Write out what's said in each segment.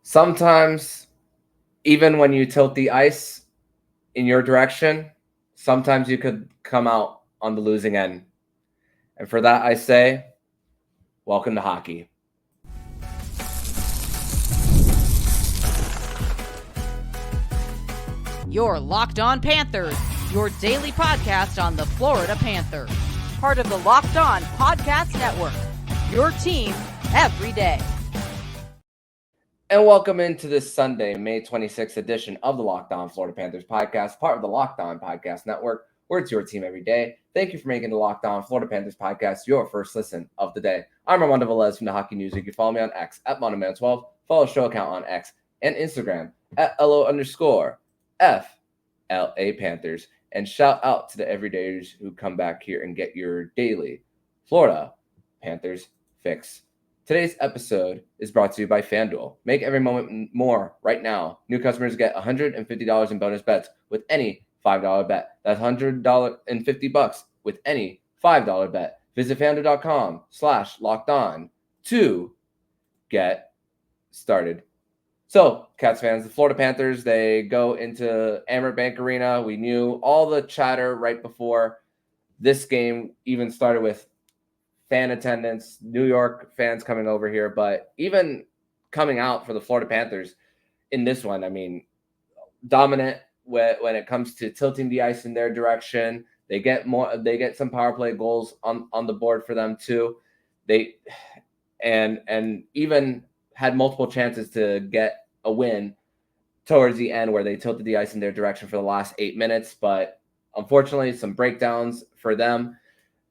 Sometimes, even when you tilt the ice in your direction, sometimes you could come out on the losing end. And for that, I say, welcome to hockey. You're Locked On Panthers, your daily podcast on the Florida Panthers. Part of the Locked On Podcast Network, your team every day. And welcome into this Sunday, May 26th edition of the Locked On Florida Panthers podcast, part of the Locked On Podcast Network, where it's your team every day. Thank you for making the Locked On Florida Panthers podcast your first listen of the day. I'm Armando Velez from the Hockey News. You can follow me on X at Monoman12. Follow the show account on X and Instagram at LO_FLA Panthers. And shout out to the everydayers who come back here and get your daily Florida Panthers fix. Today's episode is brought to you by FanDuel. Make every moment more right now. New customers get $150 in bonus bets with any $5 bet. That's $150 with any $5 bet. Visit FanDuel.com/lockedon to get started. So, Cats fans, the Florida Panthers, they go into Amerant Bank Arena. We knew all the chatter right before this game even started with fan attendance, New York fans coming over here, but even coming out for the Florida Panthers in this one, I mean, dominant when it comes to tilting the ice in their direction. They get some power play goals on the board for them too. They and even had multiple chances to get a win towards the end where they tilted the ice in their direction for the last 8 minutes, but unfortunately some breakdowns for them.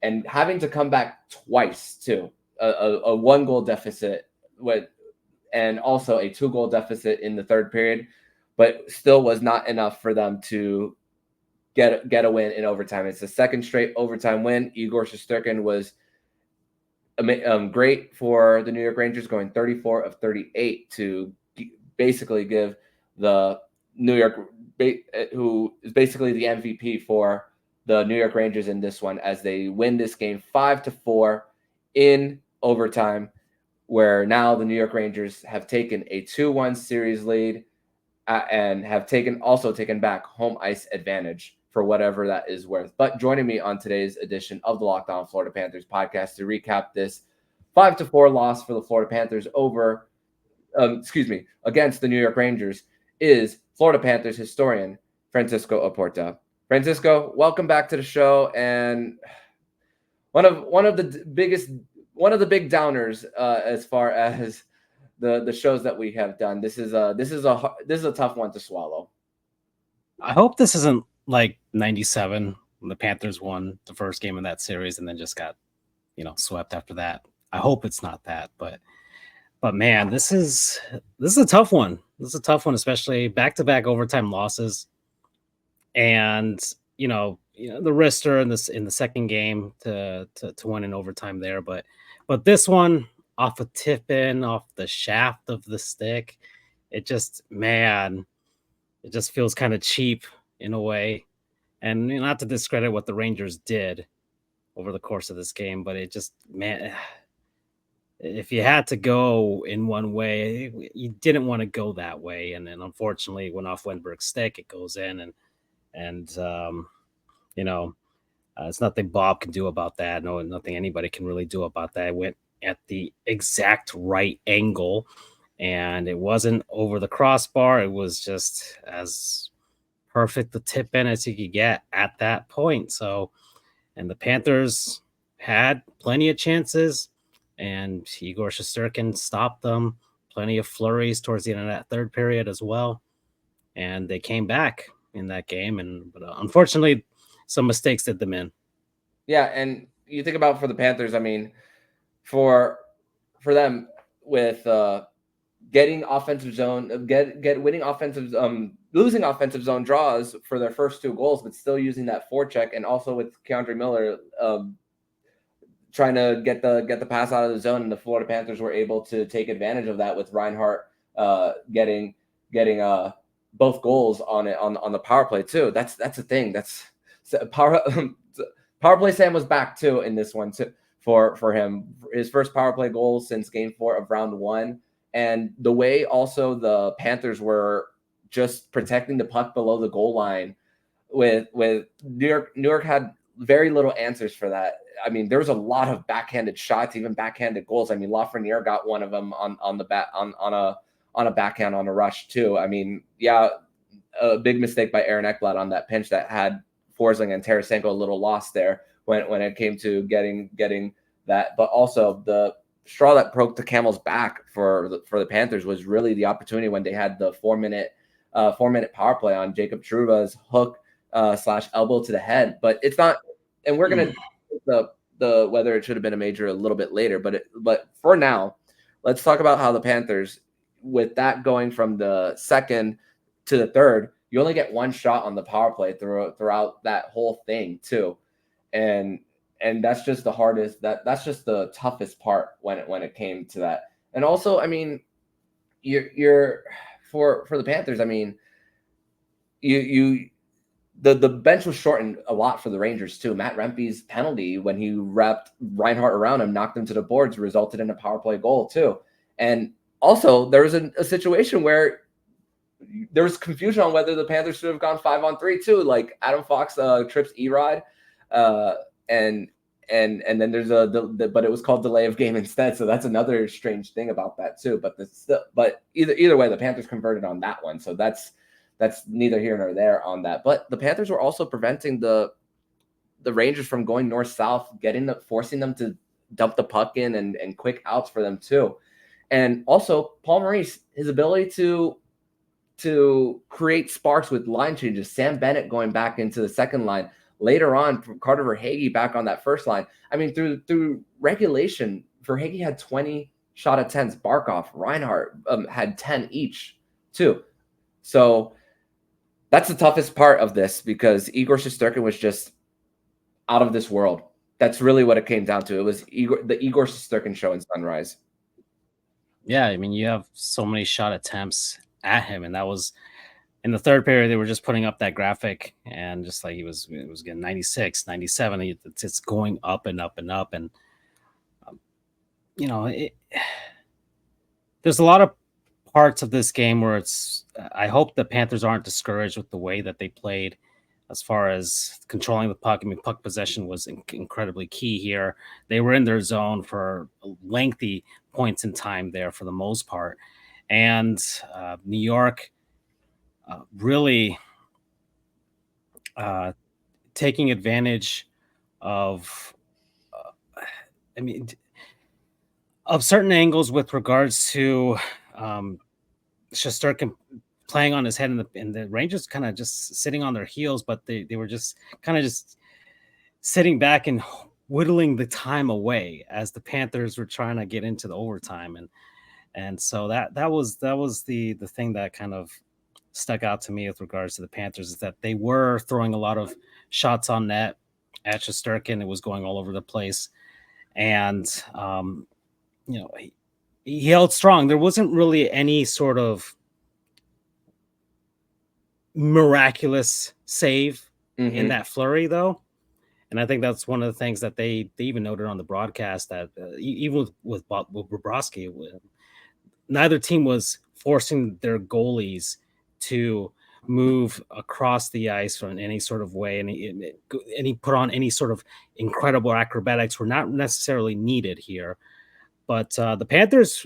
And having to come back twice too, a 1-goal deficit and also a 2-goal deficit in the third period, but still was not enough for them to get a win in overtime. It's the second straight overtime win. Igor Shesterkin was great for the New York Rangers, going 34 of 38 to basically give the New York, who is basically the MVP for the New York Rangers in this one, as they win this game 5-4 in overtime, where now the New York Rangers have taken a 2-1 series lead and have taken back home ice advantage for whatever that is worth. But joining me on today's edition of the Locked On Florida Panthers podcast to recap this 5-4 loss for the Florida Panthers against the New York Rangers is Florida Panthers historian Francisco Oporta. Francisco, welcome back to the show. And one of the big downers as far as the shows that we have done. This is a tough one to swallow. I hope this isn't like 97 when the Panthers won the first game of that series and then just got, swept after that. I hope it's not that, but man, this is a tough one. This is a tough one, especially back-to-back overtime losses. And the wrister in the second game to win in overtime there, but this one off a tip in, off the shaft of the stick, it just feels kind of cheap in a way. And not to discredit what the Rangers did over the course of this game, but it just, if you had to go in one way, you didn't want to go that way. And then unfortunately it went off Wenberg's stick. It goes in and it's nothing Bob can do about that. No, nothing anybody can really do about that. It went at the exact right angle and it wasn't over the crossbar. It was just as perfect the tip in as you could get at that point. So, and the Panthers had plenty of chances and Igor Shesterkin stopped them. Plenty of flurries towards the end of that third period as well. And they came back in that game, but unfortunately some mistakes did them in. Yeah, and you think about for the Panthers, I mean, for them with getting offensive zone, losing offensive zone draws for their first 2 goals, but still using that forecheck, and also with Keandre Miller trying to get the pass out of the zone, and the Florida Panthers were able to take advantage of that with Reinhart getting both goals on the power play too. That's the thing. That's power play. Sam was back too in this one too for him. His first power play goal since Game 4 of Round 1, And the way also the Panthers were just protecting the puck below the goal line with New York had very little answers for that. I mean, there was a lot of backhanded shots, even backhanded goals. I mean, Lafreniere got one of them on a backhand on a rush too. I mean, yeah, a big mistake by Aaron Ekblad on that pinch that had Forsling and Tarasenko a little lost there when it came to getting that. But also the straw that broke the camel's back for the Panthers was really the opportunity when they had the 4-minute power play on Jacob Trouba's hook / elbow to the head. But it's not, and we're gonna the whether it should have been a major a little bit later. But for now, let's talk about how the Panthers, with that going from the second to the third, you only get one shot on the power play throughout that whole thing too, and that's just the hardest. That's just the toughest part when it came to that. And also, I mean, you're for the Panthers. I mean, the bench was shortened a lot for the Rangers too. Matt Rempe's penalty when he wrapped Reinhart around him, knocked him to the boards, resulted in a power play goal too. And also, there was a situation where there was confusion on whether the Panthers should have gone 5-on-3 too. Like Adam Fox trips Erod, and then there's but it was called delay of game instead. So that's another strange thing about that too. But either way, the Panthers converted on that one. So that's neither here nor there on that. But the Panthers were also preventing the Rangers from going north-south, forcing them to dump the puck in and quick outs for them too. And also Paul Maurice, his ability to create sparks with line changes, Sam Bennett going back into the second line, later on Carter Verhaeghe back on that first line. I mean, through regulation, Verhaeghe had 20 shot attempts. Barkov, Reinhart had 10 each too. So that's the toughest part of this, because Igor Shesterkin was just out of this world. That's really what it came down to. It was the Igor Shesterkin show in Sunrise. Yeah, I mean, you have so many shot attempts at him, and that was in the third period. They were just putting up that graphic, and just like it was getting 96, 97. It's going up and up and up, and you know, there's a lot of parts of this game where I hope the Panthers aren't discouraged with the way that they played as far as controlling the puck. I mean, puck possession was incredibly key here. They were in their zone for lengthy points in time there for the most part. And New York really taking advantage of, of certain angles with regards to Shesterkin playing on his head, and the Rangers kind of just sitting on their heels, but they were just kind of just sitting back and whittling the time away as the Panthers were trying to get into the overtime. And so that was the thing that kind of stuck out to me with regards to the Panthers, is that they were throwing a lot of shots on net at Shesterkin. It was going all over the place. And, he held strong. There wasn't really any sort of miraculous save in that flurry, though. And I think that's one of the things that they even noted on the broadcast, that even with Bobrovsky, neither team was forcing their goalies to move across the ice in any sort of way, and he put on any sort of incredible acrobatics were not necessarily needed here. But the Panthers,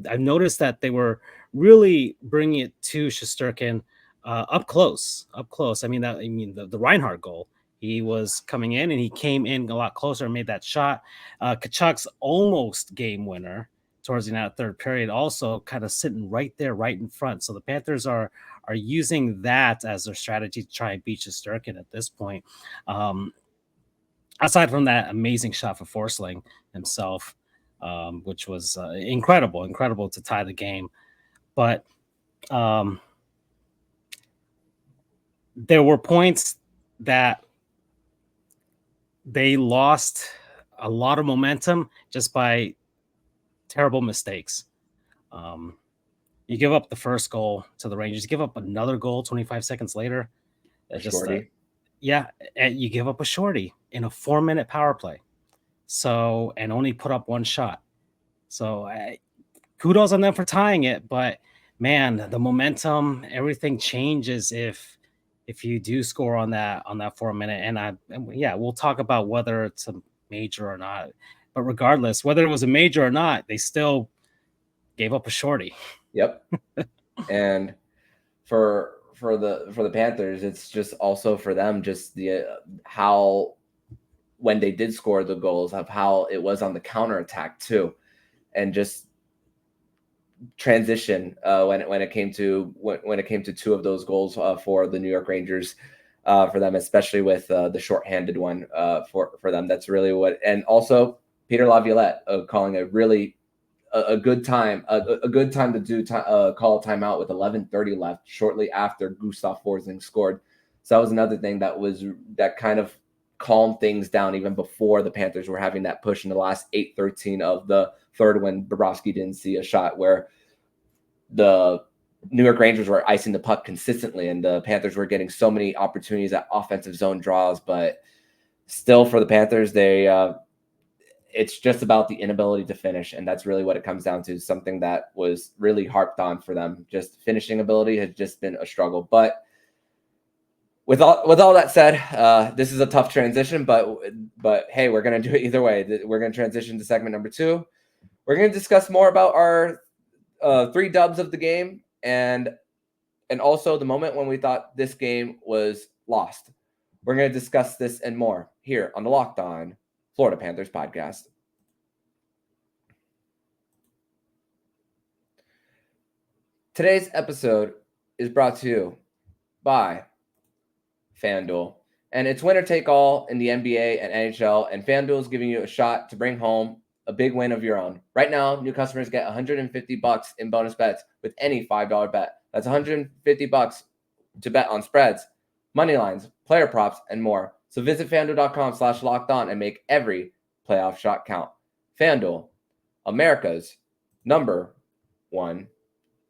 I've noticed that they were really bringing it to Shesterkin up close. I mean, the Reinhart goal, he was coming in and he came in a lot closer and made that shot. Tkachuk's almost game winner towards the end of the third period, also kind of sitting right there, right in front. So the Panthers are using that as their strategy to try and beat Shesterkin at this point. Aside from that amazing shot for Forsling himself, which was incredible to tie the game. But there were points that they lost a lot of momentum just by terrible mistakes. You give up the first goal to the Rangers, you give up another goal 25 seconds later. And you give up a shorty in a 4-minute power play. So, and only put up one shot. So kudos on them for tying it. But man, the momentum, everything changes if you do score on that 4 minute. And we'll talk about whether it's a major or not. But regardless, whether it was a major or not, they still gave up a shorty. Yep. And for the Panthers, it's just also for them just the how when they did score the goals of how it was on the counterattack too, and just transition when it came to two of those goals for the New York Rangers, for them, especially with the shorthanded one for them. That's really what, and also Peter Laviolette calling a good time to do call a timeout with 11:30 left shortly after Gustav Forsling scored. So that was another thing that kind of calmed things down even before the Panthers were having that push in the last 8:13 of the third when Bobrovsky didn't see a shot, where the New York Rangers were icing the puck consistently and the Panthers were getting so many opportunities at offensive zone draws. But still, for the Panthers, it's just about the inability to finish, and that's really what it comes down to. Something that was really harped on for them. Just finishing ability has just been a struggle. But with all that said, this is a tough transition, but hey, we're going to do it either way. We're going to transition to segment number 2. We're going to discuss more about our 3 dubs of the game, and also the moment when we thought this game was lost. We're going to discuss this and more here on the Locked On Florida Panthers podcast. Today's episode is brought to you by FanDuel. And it's winner take all in the NBA and NHL, and FanDuel is giving you a shot to bring home a big win of your own. Right now, new customers get $150 in bonus bets with any $5 bet. That's $150 to bet on spreads, money lines, player props, and more. So visit FanDuel.com/lockedon and make every playoff shot count. FanDuel, America's #1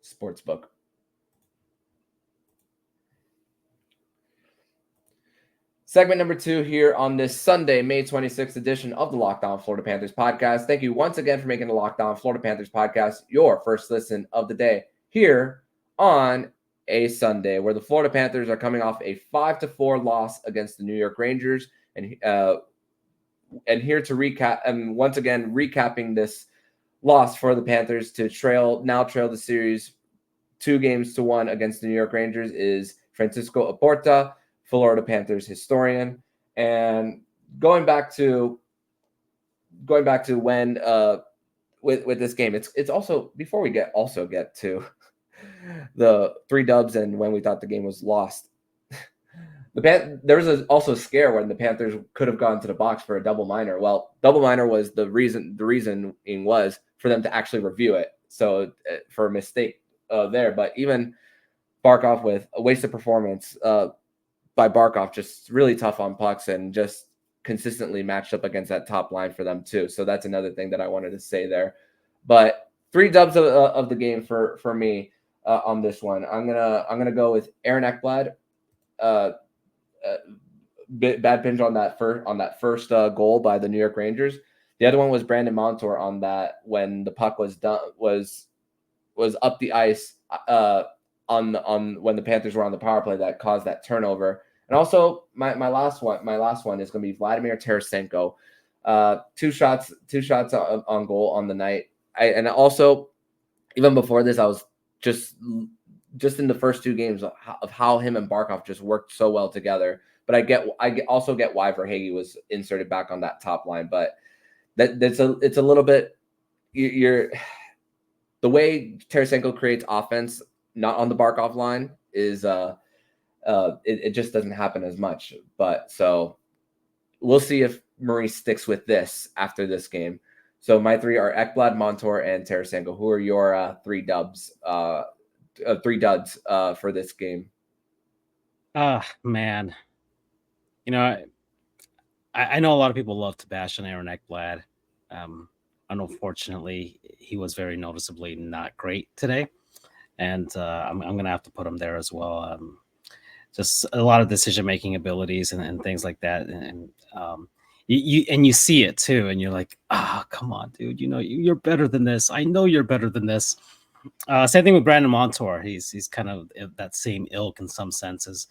sportsbook. Segment number 2 here on this Sunday, May 26th edition of the Locked On Florida Panthers podcast. Thank you once again for making the Locked On Florida Panthers podcast your first listen of the day here on a Sunday, where the Florida Panthers are coming off a 5-4 loss against the New York Rangers, and here to recap, and once again recapping this loss for the Panthers to trail the series 2-1 against the New York Rangers is Francisco Oporta, Florida Panthers historian. And going back to when with this game, it's also, before we get to the 3 dubs and when we thought the game was lost, there was also a scare when the Panthers could have gone to the box for a double minor. Well, double minor was the reasoning was for them to actually review it, so for a mistake there. But even Barkov, with a wasted performance by Barkov, just really tough on pucks and just consistently matched up against that top line for them too. So that's another thing that I wanted to say there. But 3 dubs of the game for me on this one. I'm gonna go with Aaron Ekblad. Bad pinch on that first goal by the New York Rangers. The other one was Brandon Montour on that when the puck was up the ice on when the Panthers were on the power play that caused that turnover. And also my last one is going to be Vladimir Tarasenko. 2 shots on goal on the night. And also, even before this, I was just in the first 2 games of how him and Barkov just worked so well together. But I also get why Verhaeghe was inserted back on that top line. But it's a little bit, the way Tarasenko creates offense not on the Barkov line is it just doesn't happen as much. But so we'll see if Maurice sticks with this after this game. So my 3 are Ekblad, Montour, and Tarasenko. Who are your 3 dubs? 3 duds for this game? Man, I know a lot of people love to bash on Aaron Ekblad. Unfortunately, he was very noticeably not great today, and I'm going to have to put him there as well. Just a lot of decision-making abilities and things like that. And you see it too, and you're like, come on, dude, you're better than this. I know you're better than this. Same thing with Brandon Montour. He's kind of that same ilk in some senses.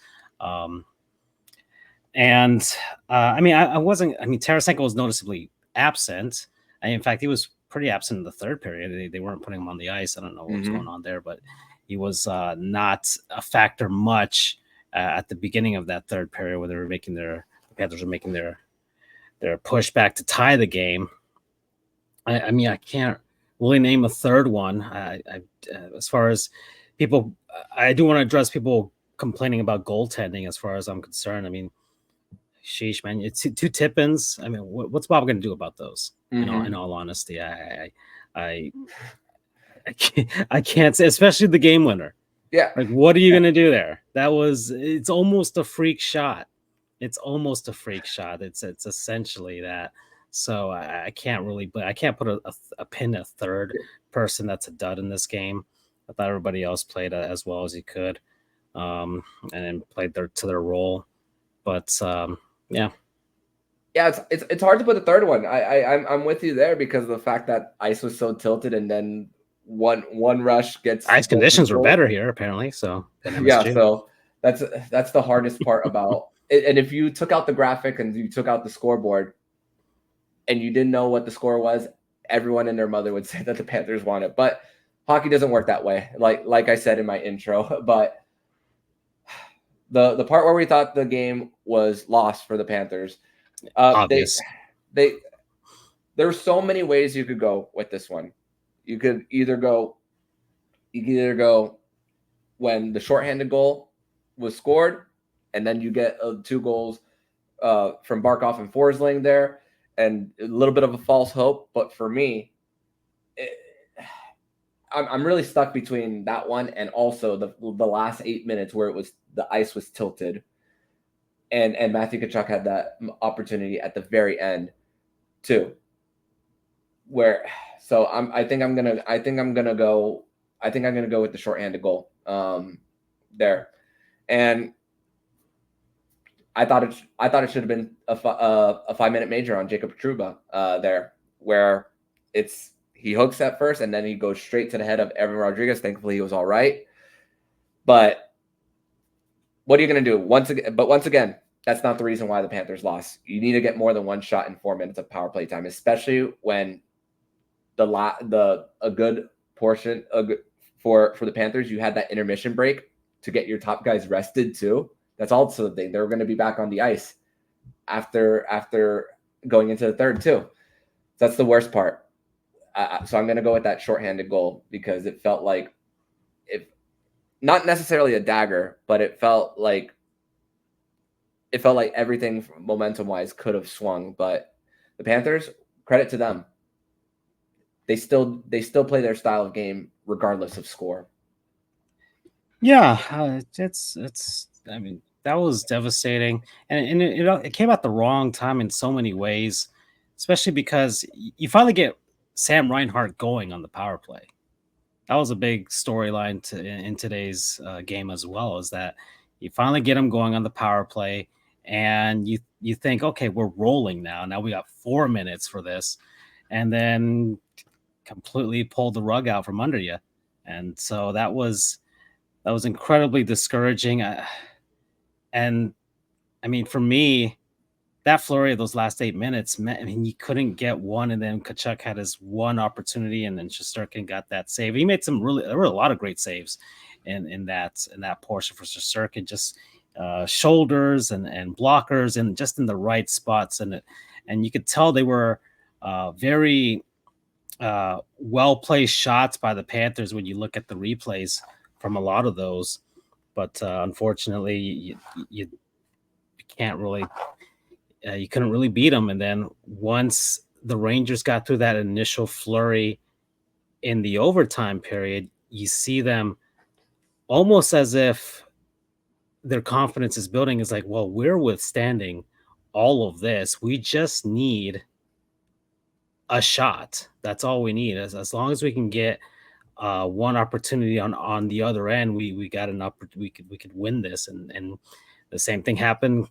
And I mean, Tarasenko was noticeably absent. In fact, he was pretty absent in the third period. They weren't putting him on the ice. I don't know what was going on there, but he was not a factor much at the beginning of that third period when the Panthers were making their push back to tie the game. I mean, I can't really name a third one. As far as people, I do want to address people complaining about goaltending. As far as I'm concerned, I mean, sheesh, man, it's two tip-ins. I mean, what's Bob going to do about those? In all honesty, I can't say, especially the game winner. Yeah, like what are you going to do there? It's almost a freak shot. It's essentially that. So I can't put a pin a third person that's a dud in this game. I thought everybody else played as well as he could, and then played to their role. But yeah, it's hard to put a third one. I'm with you there because of the fact that ice was so tilted, and then one rush gets ice conditions were better here apparently. So yeah, so that's the hardest part about it. And if you took out the graphic and you took out the scoreboard, and you didn't know what the score was, everyone and their mother would say that the Panthers won it. But hockey doesn't work that way. Like I said in my intro, but the part where we thought the game was lost for the Panthers, there were so many ways you could go with this one. You could either go when the shorthanded goal was scored, and then you get 2 goals from Barkov and Forsling there, and a little bit of a false hope. But for me, I'm really stuck between that one and also the last 8 minutes where the ice was tilted, and Matthew Tkachuk had that opportunity at the very end too. I think I'm gonna go with the shorthanded goal there, and I thought it should have been a 5-minute major on Jacob Trouba there, where he hooks at first and then he goes straight to the head of Evan Rodriguez. Thankfully, he was all right. But what are you going to do? Once again, that's not the reason why the Panthers lost. You need to get more than one shot in 4 minutes of power play time, especially when a good portion for the Panthers, you had that intermission break to get your top guys rested too. That's also the thing. They're going to be back on the ice after going into the third too. That's the worst part. So I'm going to go with that shorthanded goal because it felt like, not necessarily a dagger, but it felt like everything momentum wise could have swung. But the Panthers, credit to them, they still play their style of game regardless of score. Yeah, I mean, that was devastating, and it came at the wrong time in so many ways, especially because you finally get Sam Reinhart going on the power play. That was a big storyline in today's game as well, is that you finally get him going on the power play, and you think, okay, we're rolling now. Now we got 4 minutes for this, and then completely pulled the rug out from under you, and so that was incredibly discouraging. And I mean, for me, that flurry of those last 8 minutes, I mean, you couldn't get one, and then Tkachuk had his one opportunity, and then Shesterkin got that save. He made there were a lot of great saves in that portion for Shesterkin, just shoulders and blockers, and just in the right spots, and you could tell they were very well placed shots by the Panthers when you look at the replays from a lot of those. But unfortunately, you can't really. You couldn't really beat them. And then once the Rangers got through that initial flurry in the overtime period, you see them almost as if their confidence is building. It's like, well, we're withstanding all of this. We just need a shot. That's all we need. As long as we can get one opportunity on the other end, we got we could win this. And the same thing happened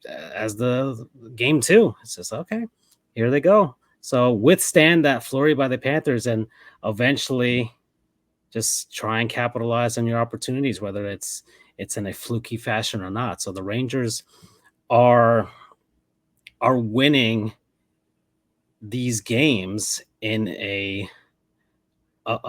as the game 2. It's just, okay, here they go. So withstand that flurry by the Panthers and eventually just try and capitalize on your opportunities, whether it's in a fluky fashion or not. So the Rangers are winning these games in a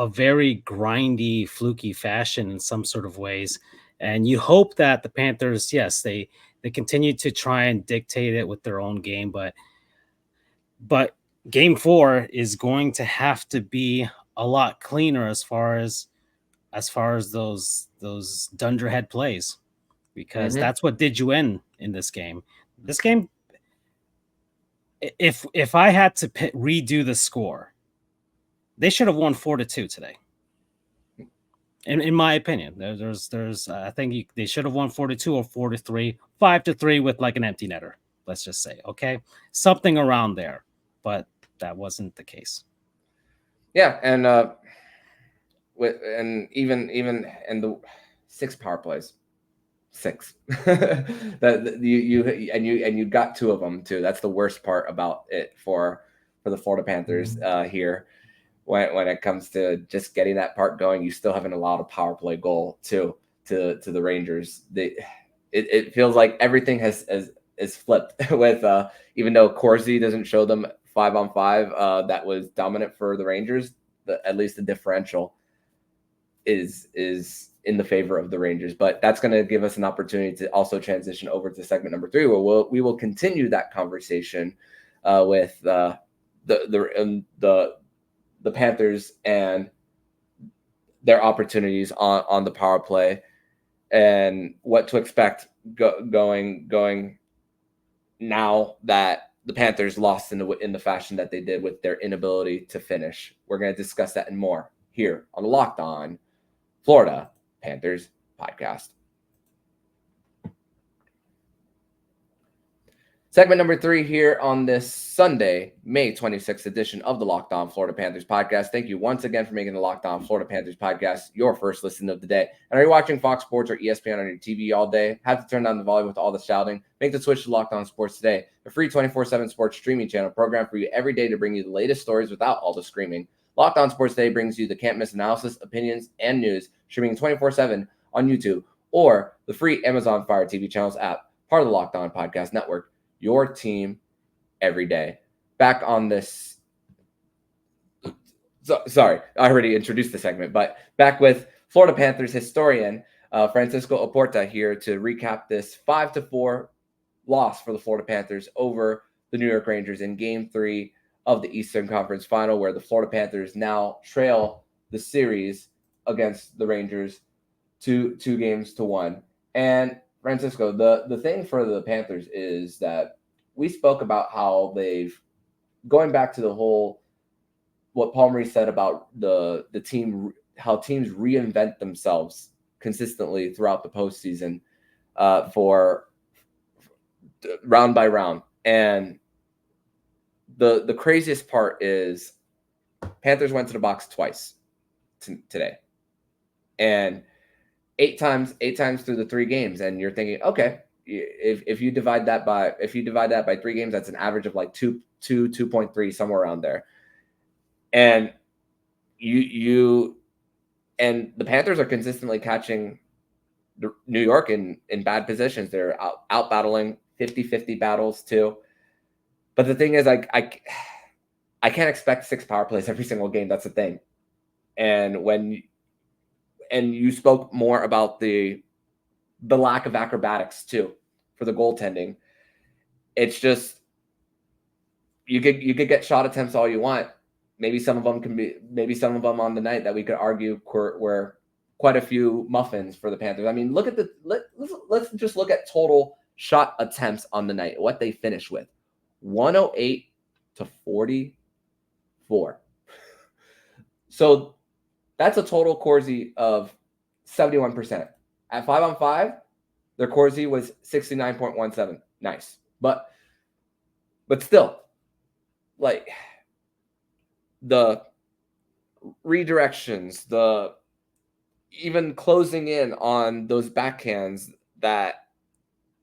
very grindy, fluky fashion in some sort of ways. And you hope that the Panthers, yes, they continue to try and dictate it with their own game, but game 4 is going to have to be a lot cleaner as far as those dunderhead plays, because that's what did you in this game. This game, if I had to redo the score, they should have won 4-2 today. In my opinion, there's I think they should have won 4-2 or 4-3, 5-3 with like an empty netter. Let's just say, okay, something around there, but that wasn't the case. Yeah, and even in the 6 power plays, 6 that you got 2 of them too. That's the worst part about it for the Florida Panthers here. When it comes to just getting that part going, you still haven't allowed a power play goal to the Rangers. It feels like everything is flipped with even though Corsi doesn't show them 5-on-5 that was dominant for the Rangers, at least the differential is in the favor of the Rangers. But that's going to give us an opportunity to also transition over to segment number 3, where we will continue that conversation with the Panthers and their opportunities on the power play and what to expect going now that the Panthers lost in the fashion that they did with their inability to finish. We're going to discuss that and more here on the Locked On Florida Panthers podcast. Segment number 3 here on this Sunday, May 26th edition of the Locked On Florida Panthers podcast. Thank you once again for making the Locked On Florida Panthers podcast your first listen of the day. And are you watching Fox Sports or ESPN on your TV all day? Have to turn down the volume with all the shouting? Make the switch to Locked On Sports today, a free 24/7 sports streaming channel program for you every day to bring you the latest stories without all the screaming. Locked On Sports Today brings you the can't-miss analysis, opinions, and news, streaming 24/7 on YouTube or the free Amazon Fire TV channels app, part of the Locked On Podcast Network. Your team every day. Back on this. Sorry, I already introduced the segment, but back with Florida Panthers historian Francisco Oporta here to recap this 5-4 loss for the Florida Panthers over the New York Rangers in Game 3 of the Eastern Conference Final, where the Florida Panthers now trail the series against the Rangers 2-1. And Francisco, the thing for the Panthers is that we spoke about how they've, going back to the whole, what Paul Maurice said about the team, how teams reinvent themselves consistently throughout the postseason for round by round. And the craziest part is Panthers went to the box twice today. And eight times through the 3 games, and you're thinking, okay, if you divide that by 3 games, that's an average of like 2.3, somewhere around there. And you and the Panthers are consistently catching New York in bad positions. They're out battling 50-50 battles too. But the thing is, I can't expect 6 power plays every single game. That's the thing. And you spoke more about the lack of acrobatics too for the goaltending. It's just you could get shot attempts all you want. Maybe some of them on the night that we could argue were quite a few muffins for the Panthers. I mean, let's just look at total shot attempts on the night. What they finished with, 108 to 44. So that's a total Corsi of 71%. At 5-on-5, their Corsi was 69.17. Nice. But still, like, the redirections, the even closing in on those backhands that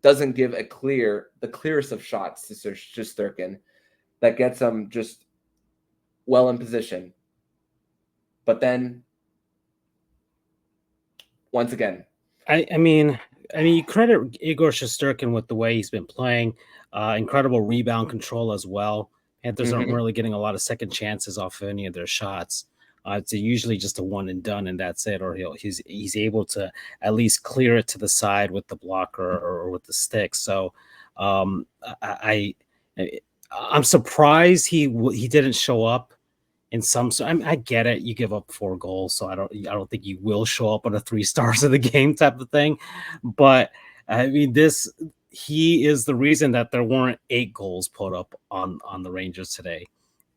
doesn't give the clearest of shots to Shesterkin that gets him just well in position. But then, once again, I mean, you credit Igor Shesterkin with the way he's been playing, incredible rebound control as well. Panthers aren't really getting a lot of second chances off of any of their shots. It's usually just a one and done, and that's it. Or he's able to at least clear it to the side with the blocker or with the stick. So I'm surprised he didn't show up in some. So I get it. You give up 4 goals, so I don't think you will show up on a 3 stars of the game type of thing. But I mean, he is the reason that there weren't 8 goals put up on the Rangers today,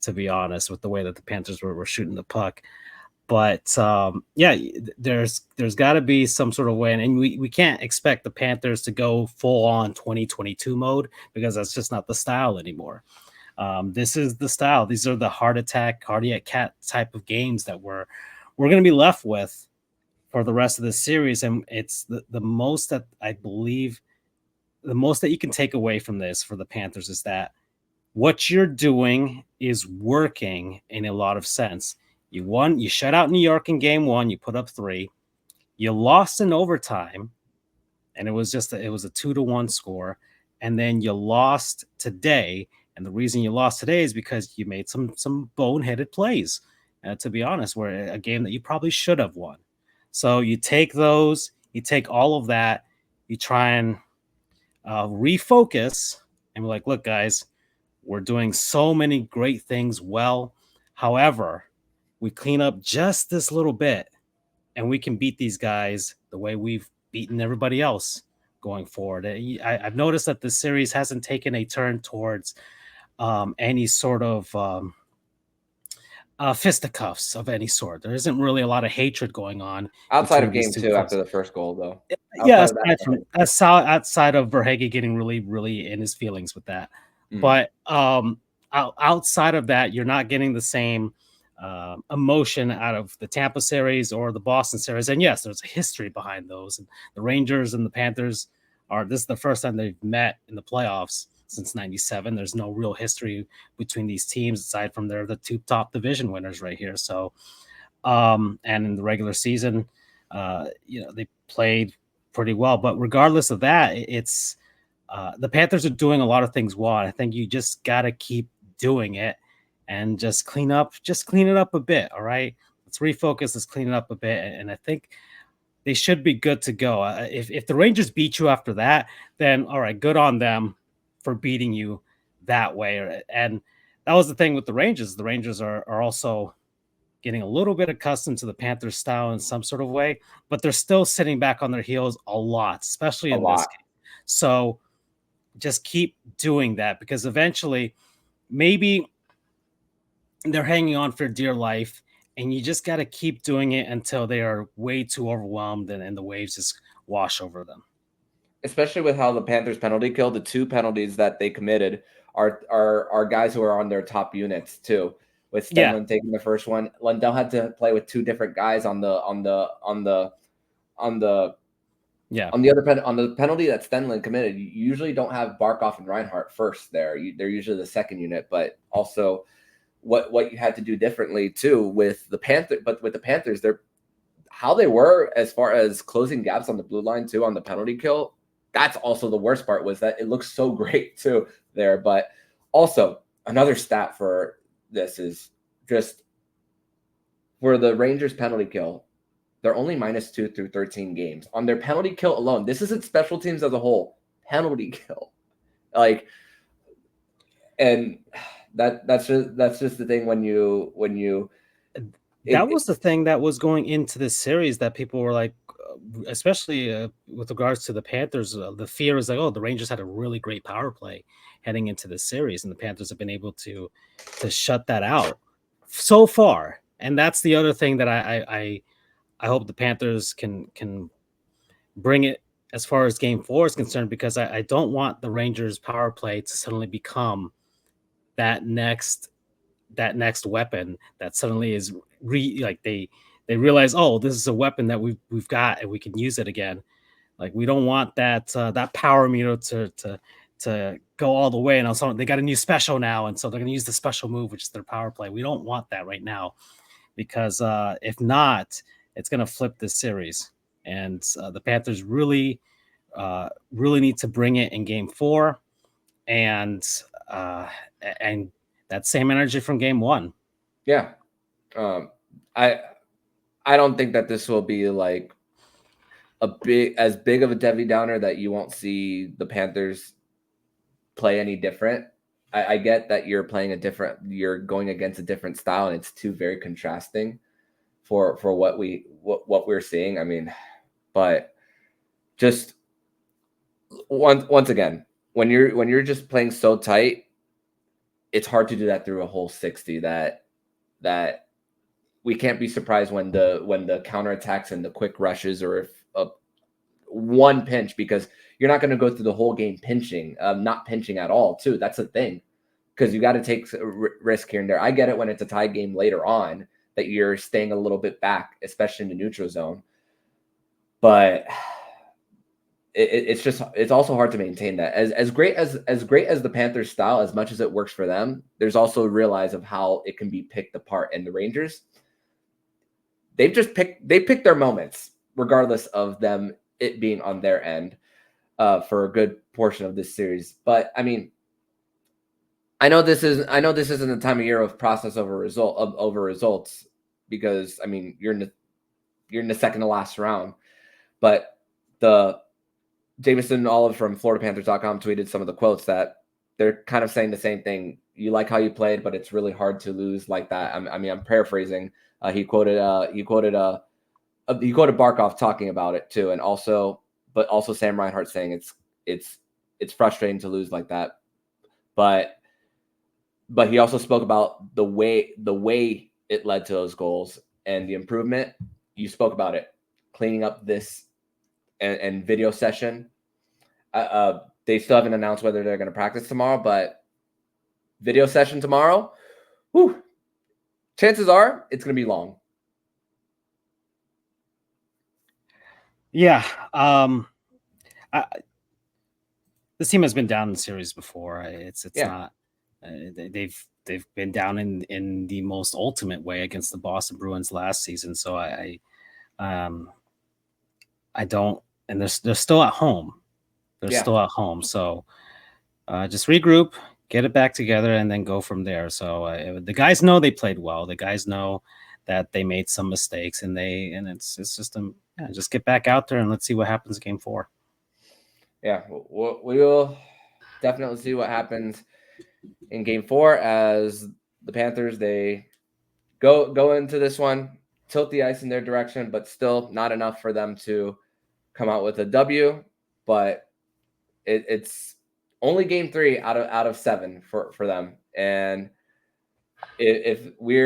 to be honest, with the way that the Panthers were shooting the puck. But yeah, there's got to be some sort of way, and we can't expect the Panthers to go full on 2022 mode, because that's just not the style anymore. This is the style. These are the cardiac cat type of games that we're going to be left with for the rest of the series. And it's the most that I believe, the most that you can take away from this for the Panthers is that what you're doing is working in a lot of sense. You shut out New York in game 1, you put up 3, you lost in overtime, and it was a 2-1 score. And then you lost today. And the reason you lost today is because you made some boneheaded plays, to be honest, where a game that you probably should have won. So you take all of that, you try and refocus, and we're like, look, guys, we're doing so many great things well. However, we clean up just this little bit, and we can beat these guys the way we've beaten everybody else going forward. I've noticed that this series hasn't taken a turn towards any sort of fisticuffs of any sort. There isn't really a lot of hatred going on outside of game 2 after the first goal, though. Yeah, outside of Verhaeghe getting really, really in his feelings with that. But outside of that, you're not getting the same emotion out of the Tampa series or the Boston series. And yes, there's a history behind those. And the Rangers and the Panthers this is the first time they've met in the playoffs since 97. There's no real history between these teams aside from they're the 2 top division winners right here. So, and in the regular season, they played pretty well. But regardless of that, it's the Panthers are doing a lot of things well. I think you just got to keep doing it and just clean it up a bit. All right, let's refocus. Let's clean it up a bit. And I think they should be good to go. If the Rangers beat you after that, then all right, good on them for beating you that way. And that was the thing with the Rangers. The Rangers are also getting a little bit accustomed to the Panthers style in some sort of way, but they're still sitting back on their heels a lot, especially in this game. So just keep doing that, because eventually maybe they're hanging on for dear life, and you just got to keep doing it until they are way too overwhelmed and the waves just wash over them. Especially with how the Panthers penalty kill, the 2 penalties that they committed are guys who are on their top units too. With Stenlund taking the first one, Lundell had to play with 2 different guys on the penalty that Stenlund committed. You usually don't have Barkov and Reinhart first there. They're usually the second unit, but also what you had to do differently too with the Panthers, they're how they were as far as closing gaps on the blue line too on the penalty kill. That's also the worst part, was that it looks so great too there. But also another stat for this is just for the Rangers penalty kill, they're only -2 through 13 games on their penalty kill alone. This isn't special teams as a whole, penalty kill. And that's just the thing when you that was the thing that was going into this series that people were like, especially with regards to the Panthers, the fear is like, oh, the Rangers had a really great power play heading into this series, and the Panthers have been able to shut that out so far. And that's the other thing that I hope the Panthers can bring it as far as game 4 is concerned, because I don't want the Rangers power play to suddenly become that next weapon that suddenly is they realize, oh, this is a weapon that we've got and we can use it again. Like we don't want that that power meter to go all the way. And also they got a new special now, and so they're going to use the special move, which is their power play. We don't want that right now, because if not, it's going to flip this series. And the Panthers really need to bring it in Game 4, and that same energy from Game 1. Yeah, I don't think that this will be like as big of a Debbie Downer that you won't see the Panthers play any different. I get that you're going against a different style, and it's two very contrasting for what we're seeing. I mean, but just once again, when you're just playing so tight, it's hard to do that through a whole 60. That we can't be surprised when the counterattacks and the quick rushes, or if one pinch, because you're not going to go through the whole game pinching, not pinching at all too. That's the thing, because you got to take risk here and there. I get it when it's a tie game later on that you're staying a little bit back, especially in the neutral zone. But it's also hard to maintain that. As great as the Panthers style, as much as it works for them, there's also realize of how it can be picked apart. And the Rangers, they picked their moments, regardless of them it being on their end for a good portion of this series. But I mean, I know this isn't the time of year of process over results, because I mean you're in the second to last round. But the Jameson Olive from FloridaPanthers.com tweeted some of the quotes that they're kind of saying the same thing. You like how you played, but it's really hard to lose like that. I mean, I'm paraphrasing. He quoted Barkov talking about it too, and also Sam Reinhart saying it's frustrating to lose like that. But he also spoke about the way it led to those goals and the improvement. You spoke about it, cleaning up this and video session. They still haven't announced whether they're going to practice tomorrow, but video session tomorrow, whew, chances are it's going to be long. Yeah. This team has been down in the series before. It's not. They've been down in the most ultimate way against the Boston Bruins last season. So I don't, and they're still at home. They're still at home. So just regroup, get it back together, and then go from there. So the guys know they played well. The guys know that they made some mistakes, and it's just just get back out there and let's see what happens in Game 4. Yeah, we will definitely see what happens in Game 4 as the Panthers, they go into this one, tilt the ice in their direction, but still not enough for them to come out with a W. But it's only Game 3 out of 7 for them. And if we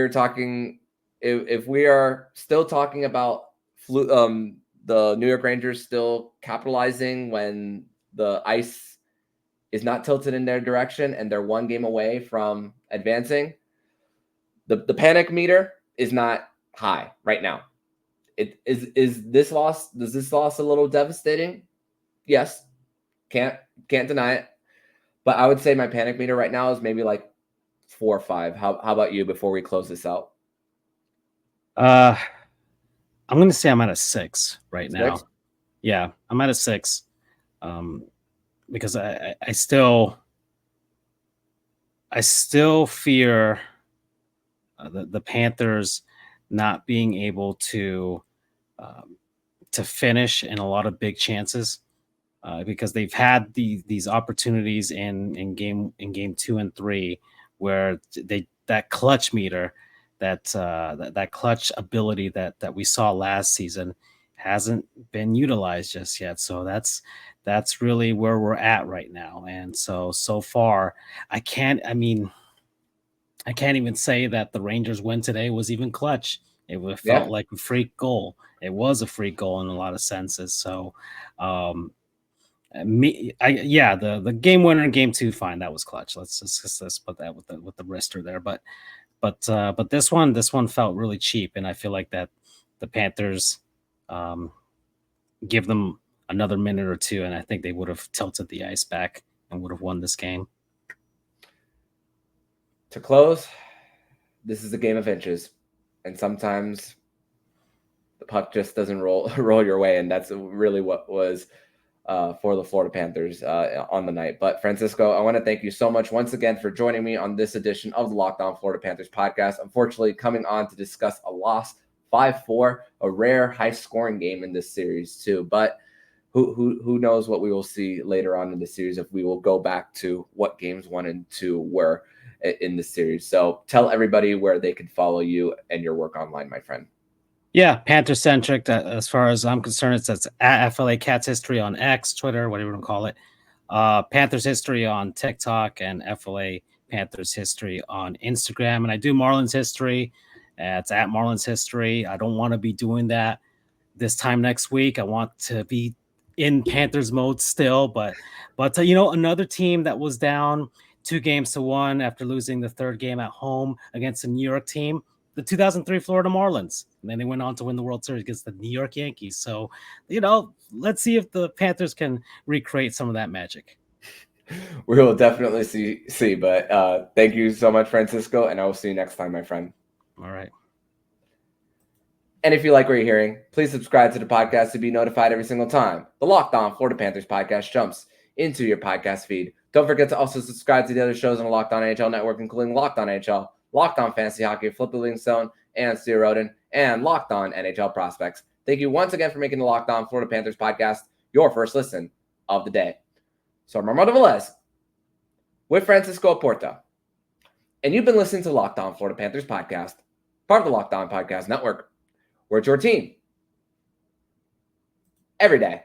are still talking about the New York Rangers still capitalizing when the ice is not tilted in their direction and they're one game away from advancing, the panic meter is not high right now. Does this loss a little devastating? Yes. Can't deny it. But I would say my panic meter right now is maybe like 4 or 5. How about you before we close this out? I'm going to say I'm at a 6 right now. Yeah, I'm at a 6. Because I still fear the Panthers not being able to finish in a lot of big chances, because they've had these opportunities in game 2 and 3 where that clutch meter, that clutch ability that we saw last season hasn't been utilized just yet. So that's really where we're at right now. And so far, I can't even say that the Rangers win today was even clutch. It felt like a freak goal. It was a freak goal in a lot of senses. So, the game winner in Game 2, fine, that was clutch. Let's put that with the wrister there. But this one felt really cheap, and I feel like that the Panthers give them another minute or two, and I think they would have tilted the ice back and would have won this game. To close, this is a game of inches, and sometimes the puck just doesn't roll your way, and that's really what was for the Florida Panthers on the night. But Francisco, I want to thank you so much once again for joining me on this edition of the Locked On Florida Panthers podcast. Unfortunately, coming on to discuss a loss 5-4, a rare high-scoring game in this series too. But who knows what we will see later on in the series if we will go back to what games 1 and 2 were in the series. So tell everybody where they can follow you and your work online, my friend. Yeah, Panther centric. As far as I'm concerned, it's at FLA Cats History on X, Twitter, whatever you want to call it. Panthers History on TikTok, and FLA Panthers History on Instagram. And I do Marlins History. It's at Marlins History. I don't want to be doing that this time next week. I want to be in Panthers mode still, but another team that was down 2-1 after losing the third game at home against a New York team, the 2003 Florida Marlins. And then they went on to win the World Series against the New York Yankees. So, let's see if the Panthers can recreate some of that magic. We will definitely see. But thank you so much, Francisco, and I will see you next time, my friend. All right. And if you like what you're hearing, please subscribe to the podcast to be notified every single time the Locked On Florida Panthers podcast jumps into your podcast feed. Don't forget to also subscribe to the other shows on the Locked On NHL network, including Locked On NHL, Locked On Fantasy Hockey, Flip the Livingstone, and Stu Roden, and Locked On NHL Prospects. Thank you once again for making the Locked On Florida Panthers podcast your first listen of the day. So I'm Armando Velez with Francisco Oporta, and you've been listening to Locked On Florida Panthers podcast, part of the Locked On Podcast Network, where it's your team every day.